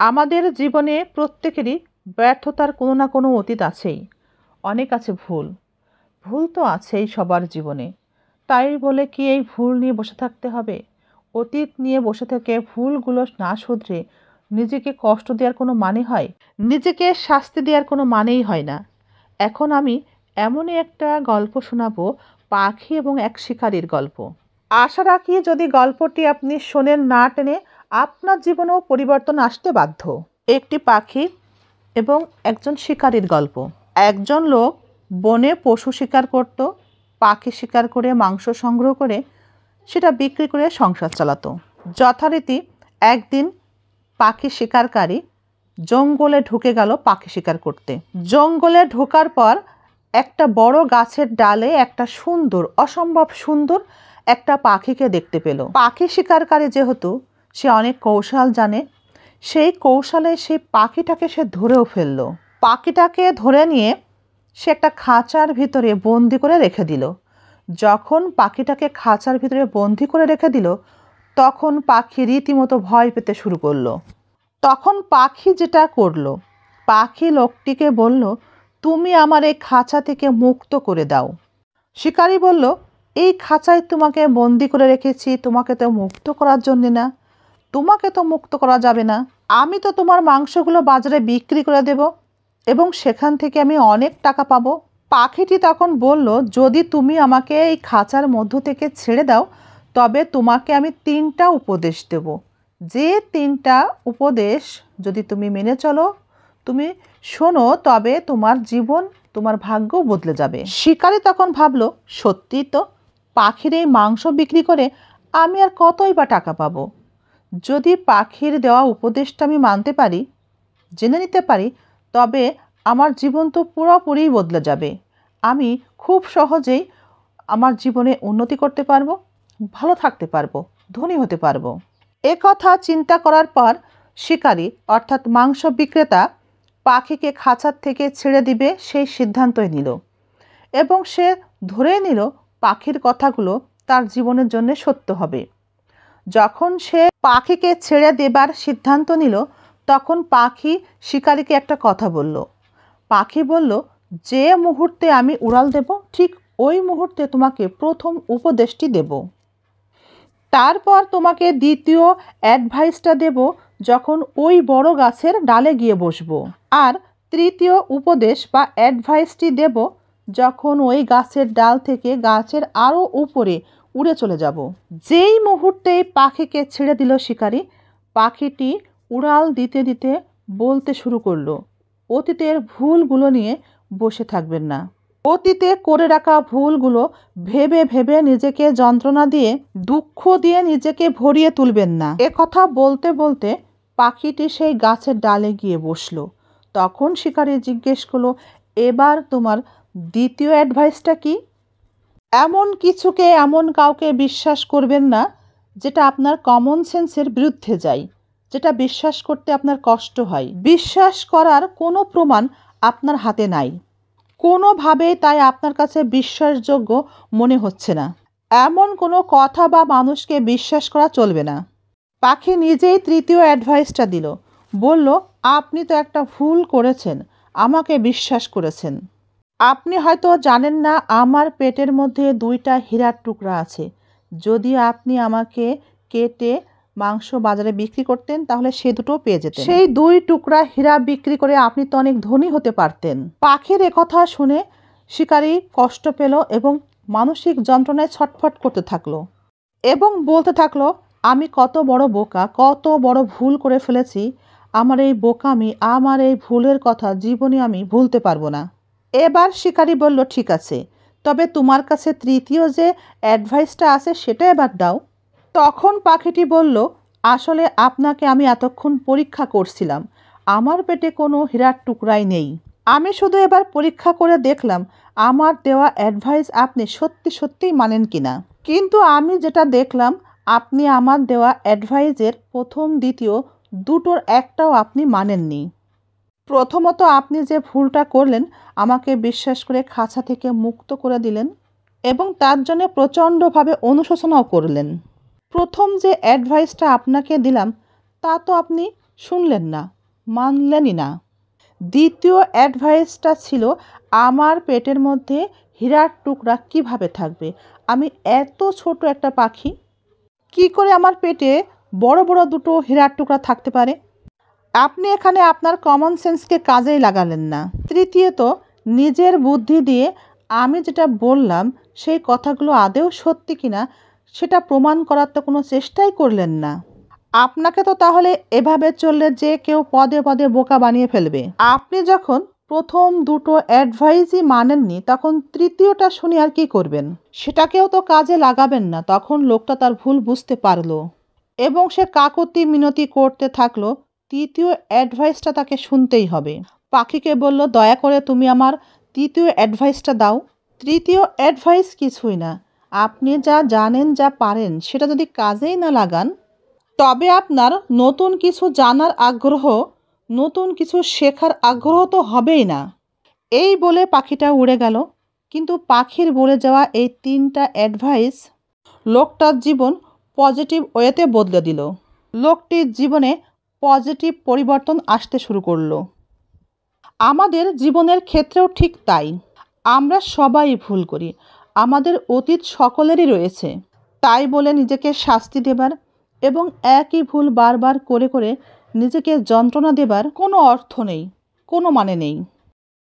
আমাদের জীবনে প্রত্যেকেরই ব্যর্থতার কোনো না কোনো অতীত আছেই। অনেক আছে ভুল। ভুল তো আছেই সবার জীবনে। তাই বলে কি এই ভুল নিয়ে বসে থাকতে হবে? অতীত নিয়ে বসে থেকে ভুলগুলো না শুধরে নিজেকে কষ্ট দেওয়ার কোনো মানে হয়? নিজেকে শাস্তি দেওয়ার কোনো মানেই হয় না। এখন আমি এমনই একটা গল্প শোনাবো, পাখি এবং এক শিকারীর গল্প। আশা রাখি যদি গল্পটি আপনি শোনেন না টেনে, আপনার জীবনেও পরিবর্তন আসতে বাধ্য। একটি পাখি এবং একজন শিকারীর গল্প। একজন লোক বনে পশু শিকার করত, পাখি শিকার করে মাংস সংগ্রহ করে সেটা বিক্রি করে সংসার চালাতো। যথারীতি একদিন পাখি শিকারকারী জঙ্গলে ঢুকে গেল পাখি শিকার করতে। জঙ্গলে ঢোকার পর একটা বড় গাছের ডালে একটা সুন্দর, অসম্ভব সুন্দর একটা পাখিকে দেখতে পেল। পাখি শিকারকারী যেহেতু সে অনেক কৌশল জানে, সেই কৌশলে সেই পাখিটাকে সে ধরেও ফেলল। পাখিটাকে ধরে নিয়ে সে একটা খাঁচার ভিতরে বন্দি করে রেখে দিল। যখন পাখিটাকে খাঁচার ভিতরে বন্দি করে রেখে দিল, তখন পাখি রীতিমতো ভয় পেতে শুরু করলো। তখন পাখি যেটা করলো, পাখি লোকটিকে বলল, তুমি আমার এই খাঁচা থেকে মুক্ত করে দাও। শিকারী বলল, এই খাঁচায় তোমাকে বন্দি করে রেখেছি, তোমাকে তো মুক্ত করার জন্যে না, তোমাকে তো মুক্ত করা যাবে না। আমি তো তোমার মাংসগুলো বাজারে বিক্রি করে দেব এবং সেখান থেকে আমি অনেক টাকা পাবো। পাখিটি তখন বলল, যদি তুমি আমাকে এই খাঁচার মধ্য থেকে ছেড়ে দাও, তবে তোমাকে আমি 3টা উপদেশ দেব। যে 3টা উপদেশ যদি তুমি মেনে চলো, তুমি শোনো, তবে তোমার জীবন, তোমার ভাগ্য বদলে যাবে। শিকারী তখন ভাবলো, সত্যি তো, পাখির এই মাংস বিক্রি করে আমি আর কতই বা টাকা পাবো। যদি পাখির দেওয়া উপদেশটা আমি মানতে পারি, জেনে নিতে পারি, তবে আমার জীবন তো পুরোপুরি বদলে যাবে। আমি খুব সহজেই আমার জীবনে উন্নতি করতে পারবো, ভালো থাকতে পারবো, ধনী হতে পারবো। এ কথা চিন্তা করার পর শিকারী অর্থাৎ মাংস বিক্রেতা পাখিকে খাঁচার থেকে ছেড়ে দিবে সেই সিদ্ধান্তই নিল এবং সে ধরে নিল পাখির কথাগুলো তার জীবনের জন্য সত্য হবে। যখন সে পাখিকে ছেড়ে দেবার সিদ্ধান্ত নিল, তখন পাখি শিকারীকে একটা কথা বলল। পাখি বলল, যে মুহূর্তে আমি উড়াল দেব, ঠিক ওই মুহূর্তে তোমাকে প্রথম উপদেশটি দেব। তারপর তোমাকে দ্বিতীয় অ্যাডভাইসটা দেব যখন ওই বড় গাছের ডালে গিয়ে বসবো। আর তৃতীয় উপদেশ বা অ্যাডভাইসটি দেব যখন ওই গাছের ডাল থেকে গাছের আরও উপরে উড়ে চলে যাব। যেই মুহূর্তেই পাখিকে ছেড়ে দিল শিকারী, পাখিটি উড়াল দিতে দিতে বলতে শুরু করলো, অতীতের ভুলগুলো নিয়ে বসে থাকবেন না। অতীতে করে রাখা ভুলগুলো ভেবে ভেবে নিজেকে যন্ত্রণা দিয়ে, দুঃখ দিয়ে নিজেকে ভরিয়ে তুলবেন না। কথা বলতে বলতে পাখিটি সেই গাছের ডালে গিয়ে বসলো। তখন শিকারী জিজ্ঞেস করলো, এবার তোমার দ্বিতীয় অ্যাডভাইসটা কি? এমন কিছুকে, এমন কাউকে বিশ্বাস করবেন না যেটা আপনার কমন সেন্সের বিরুদ্ধে যায়, যেটা বিশ্বাস করতে আপনার কষ্ট হয়। বিশ্বাস করার কোনো প্রমাণ আপনার হাতে নাই, কোনোভাবেই তাই আপনার কাছে বিশ্বাসযোগ্য মনে হচ্ছে না। এমন কোনো কথা বা মানুষকে বিশ্বাস করা চলবে না। পাখি নিজেই তৃতীয় অ্যাডভাইসটা দিল, বলল, আপনি তো একটা ভুল করেছেন, আমাকে বিশ্বাস করেছেন। আপনি হয়তো জানেন না আমার পেটের মধ্যে 2টা হীরার টুকরা আছে। যদি আপনি আমাকে কেটে মাংস বাজারে বিক্রি করতেন, তাহলে সে দুটোও পেয়ে যেতেন। সেই 2 টুকরা হীরা বিক্রি করে আপনি তো অনেক ধনী হতে পারতেন। পাখির কথা শুনে শিকারী কষ্ট পেল এবং মানসিক যন্ত্রণায় ছটফট করতে থাকলো এবং বলতে থাকলো, আমি কত বড় বোকা, কত বড় ভুল করে ফেলেছি। আমার এই বোকামি, আমার এই ভুলের কথা জীবনে আমি ভুলতে পারবো না। এবার শিকারী বলল, ঠিক আছে, তবে তোমার কাছে তৃতীয় যে অ্যাডভাইসটা আছে সেটা এবার দাও। তখন পাখিটি বলল, আসলে আপনাকে আমি এতক্ষণ পরীক্ষা করছিলাম, আমার পেটে কোনো হীরার টুকরাই নেই। আমি শুধু এবার পরীক্ষা করে দেখলাম আমার দেওয়া অ্যাডভাইস আপনি সত্যি সত্যিই মানেন কিনা। কিন্তু আমি যেটা দেখলাম, আপনি আমার দেওয়া অ্যাডভাইসের প্রথম দ্বিতীয় দুটোর একটাও আপনি মানেননি। প্রথমত আপনি যে ভুলটা করলেন, আমাকে বিশ্বাস করে খাঁচা থেকে মুক্ত করে দিলেন এবং তার জন্য প্রচণ্ডভাবে অনুশোচনাও করলেন। প্রথম যে অ্যাডভাইসটা আপনাকে দিলাম, তা তো আপনি শুনলেন না, মানলেনই না। দ্বিতীয় অ্যাডভাইসটা ছিল, আমার পেটের মধ্যে হীরার টুকরা কিভাবে থাকবে? আমি এত ছোট একটা পাখি, কি করে আমার পেটে বড় বড় দুটো হীরার টুকরা থাকতে পারে? আপনি এখানে আপনার কমন সেন্সকে কাজেই লাগালেন না। তৃতীয়ত, নিজের বুদ্ধি দিয়ে আমি যেটা বললাম সেই কথাগুলো আদৌ সত্যি কিনা সেটা প্রমাণ করার তো কোনো চেষ্টাই করলেন না। আপনাকে তো তাহলে এভাবে চললে যে কেউ পদে পদে বোকা বানিয়ে ফেলবে। আপনি যখন প্রথম দুটো অ্যাডভাইসই মানেননি, তখন তৃতীয়টা শুনে আর কি করবেন? সেটাকেও তো কাজে লাগাবেন না। তখন লোকটা তার ভুল বুঝতে পারলো এবং সে কাকুতি মিনতি করতে থাকলো। তৃতীয় অ্যাডভাইসটা তাকে শুনতেই হবে। পাখিকে বলল, দয়া করে তুমি আমার তৃতীয় অ্যাডভাইসটা দাও। তৃতীয় অ্যাডভাইস কিছুই না, আপনি যা জানেন যা পারেন সেটা যদি কাজেই না লাগান, তবে আপনার নতুন কিছু জানার আগ্রহ, নতুন কিছু শেখার আগ্রহ তো হবেই না। এই বলে পাখিটা উড়ে গেল। কিন্তু পাখির বলে যাওয়া এই তিনটা অ্যাডভাইস লোকটার জীবন পজিটিভ ওয়েতে বদলে দিল। লোকটির জীবনে পজিটিভ পরিবর্তন আসতে শুরু করলো। আমাদের জীবনের ক্ষেত্রেও ঠিক তাই। আমরা সবাই ভুল করি, আমাদের অতীত সকলেরই রয়েছে। তাই বলে নিজেকে শাস্তি দেবার এবং একই ভুল বারবার করে করে নিজেকে যন্ত্রণা দেবার কোনো অর্থ নেই, কোনো মানে নেই।